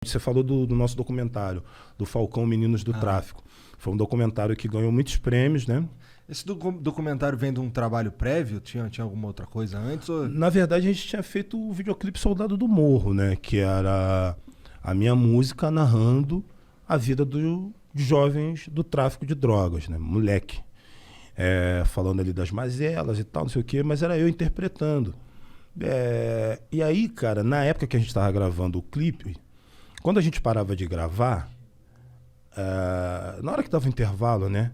Você falou do nosso documentário, do Falcão Meninos do Tráfico. Foi um documentário que ganhou muitos prêmios, né? Esse documentário vem de um trabalho prévio? Tinha alguma outra coisa antes? Ou... Na verdade, a gente tinha feito o videoclipe Soldado do Morro, né? Que era a minha música narrando a vida de jovens do tráfico de drogas, né? Moleque. Falando ali das mazelas e tal, não sei o quê, mas era eu interpretando. E aí, cara, na época que a gente estava gravando o clipe, quando a gente parava de gravar, na hora que dava o intervalo, né?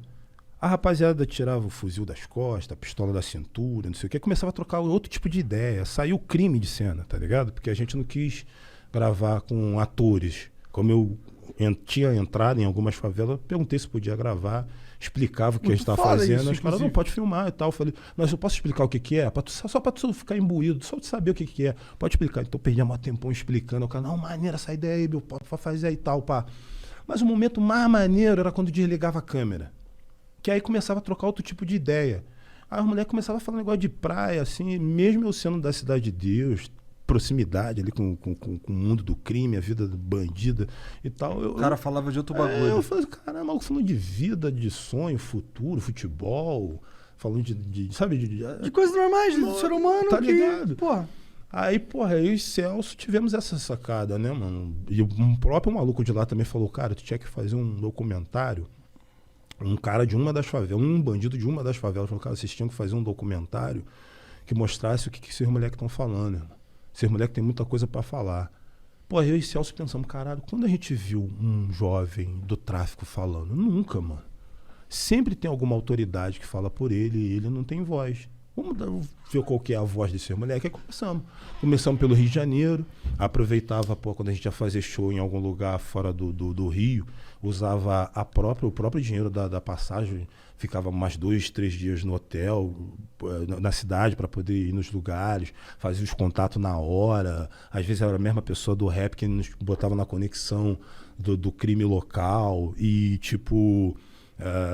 A rapaziada tirava o fuzil das costas, a pistola da cintura, não sei o que, começava a trocar outro tipo de ideia. Saiu crime de cena, tá ligado? Porque a gente não quis gravar com atores. Como eu tinha entrado em algumas favelas, perguntei se podia gravar, explicava o que a gente estava fazendo. Os caras, não, pode filmar e tal. Eu falei, mas eu posso explicar o que é? Só pra tu ficar imbuído, só de saber o que é. Pode explicar. Então eu perdi um tempão explicando. O cara, não, maneira essa ideia aí, meu, pode fazer aí e tal, pá. Mas o momento mais maneiro era quando desligava a câmera. Que aí começava a trocar outro tipo de ideia. Aí a mulher começava a falar um negócio de praia, assim, mesmo eu sendo da Cidade de Deus, proximidade ali com o mundo do crime, a vida bandida e tal. O cara falava de outro bagulho. Eu falei, caramba, falando de vida, de sonho, futuro, futebol, falando sabe? De coisas normais, do ser humano. Tá ligado? Porra. Aí, porra, eu e Celso tivemos essa sacada, né, mano? E um próprio maluco de lá também falou, cara, tu tinha que fazer um documentário. Um cara de uma das favelas, um bandido de uma das favelas, falou, cara, vocês tinham que fazer um documentário que mostrasse o que esses moleques estão falando, irmão. Esses moleques têm muita coisa pra falar. Pô, eu e Celso pensamos, caralho, quando a gente viu um jovem do tráfico falando? Nunca, mano. Sempre tem alguma autoridade que fala por ele e ele não tem voz. Vamos ver qual que é a voz desse moleque. Aí começamos. Começamos pelo Rio de Janeiro. Aproveitava, pô, quando a gente ia fazer show em algum lugar fora do Rio, usava o próprio dinheiro da passagem. Ficava mais 2, 3 dias no hotel, na cidade, para poder ir nos lugares. Fazia os contatos na hora. Às vezes era a mesma pessoa do rap que nos botava na conexão do crime local. E, tipo...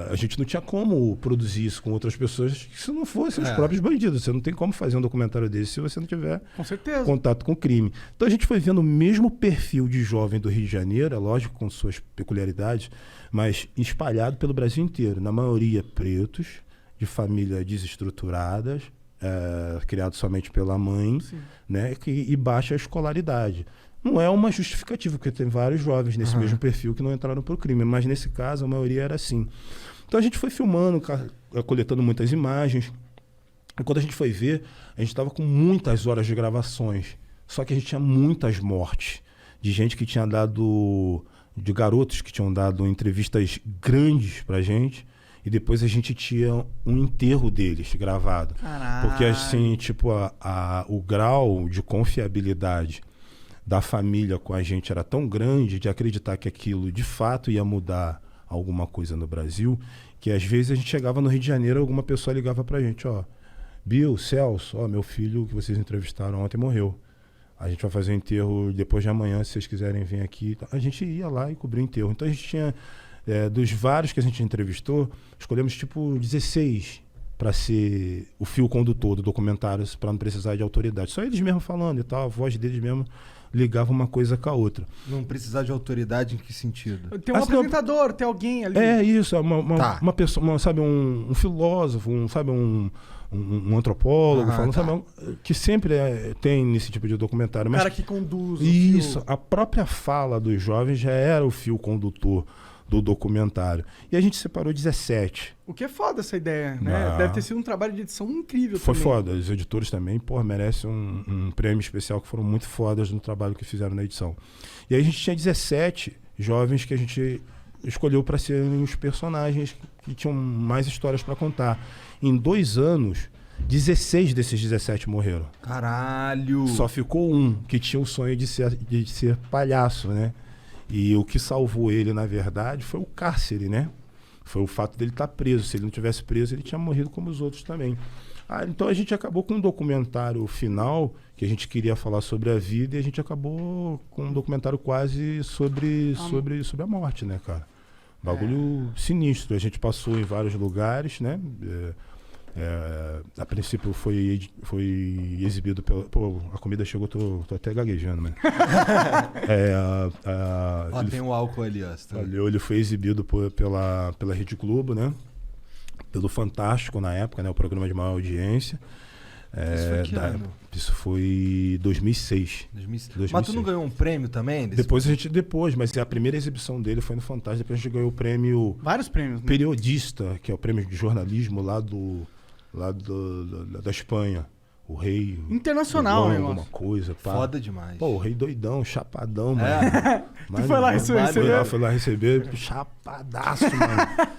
a gente não tinha como produzir isso com outras pessoas se não fossem os próprios bandidos. Você não tem como fazer um documentário desse se você não tiver com certeza contato com o crime. Então a gente foi vendo o mesmo perfil de jovem do Rio de Janeiro, é lógico, com suas peculiaridades, mas espalhado pelo Brasil inteiro. Na maioria pretos, de famílias desestruturadas, criados somente pela mãe, né, e baixa escolaridade. Não é uma justificativa, porque tem vários jovens nesse mesmo perfil que não entraram para o crime, mas nesse caso a maioria era assim. Então a gente foi filmando, coletando muitas imagens, e quando a gente foi ver, a gente estava com muitas horas de gravações, só que a gente tinha muitas mortes, de gente que tinha dado, de garotos que tinham dado entrevistas grandes pra gente, e depois a gente tinha um enterro deles gravado. Caralho. Porque assim, tipo, o grau de confiabilidade da família com a gente era tão grande de acreditar que aquilo de fato ia mudar alguma coisa no Brasil, que às vezes a gente chegava no Rio de Janeiro, alguma pessoa ligava pra gente, ó, Bill, Celso, ó, meu filho que vocês entrevistaram ontem morreu. A gente vai fazer o enterro depois de amanhã, se vocês quiserem vir aqui. A gente ia lá e cobria o enterro. Então a gente tinha, dos vários que a gente entrevistou, escolhemos tipo 16 para ser o fio condutor do documentário, para não precisar de autoridade. Só eles mesmos falando e tal, a voz deles mesmo ligava uma coisa com a outra. Não precisar de autoridade em que sentido? Tem um apresentador, tem alguém ali. É isso, uma pessoa, sabe, um filósofo, um antropólogo, sabe, que sempre tem nesse tipo de documentário. O mas cara que conduz. Isso, a própria fala dos jovens já era o fio condutor do documentário. E a gente separou 17. O que é foda essa ideia, né? Deve ter sido um trabalho de edição incrível. Foi também. foda. Os editores também, merecem um prêmio especial, que foram muito fodas no trabalho que fizeram na edição. E aí a gente tinha 17 jovens que a gente escolheu para serem os personagens que tinham mais histórias para contar. Em 2 anos, 16 desses 17 morreram. Caralho! Só ficou um que tinha o sonho de ser palhaço, né? E o que salvou ele, na verdade, foi o cárcere, né? Foi o fato dele estar preso. Se ele não tivesse preso, ele tinha morrido como os outros também. Então a gente acabou com um documentário final, que a gente queria falar sobre a vida, e a gente acabou com um documentário quase sobre a morte, né, cara? Bagulho sinistro. A gente passou em vários lugares, né? A princípio foi exibido pelo... Pô, a comida chegou, tô até gaguejando, mano. Tem um álcool ali, ó. Ele foi exibido pela Rede Globo, né? Pelo Fantástico na época, né? O programa de maior audiência. Isso foi que ano? Isso foi 2006. 2006. Mas tu não ganhou um prêmio também? Depois, mas a primeira exibição dele foi no Fantástico. Depois a gente ganhou o prêmio... Vários prêmios, né? Periodista, que é o prêmio de jornalismo da Espanha. O rei... Internacional, né? Alguma coisa, pá. Foda demais. Pô, o rei doidão, chapadão, mano. Tu foi lá receber? Foi lá receber, chapadaço, mano.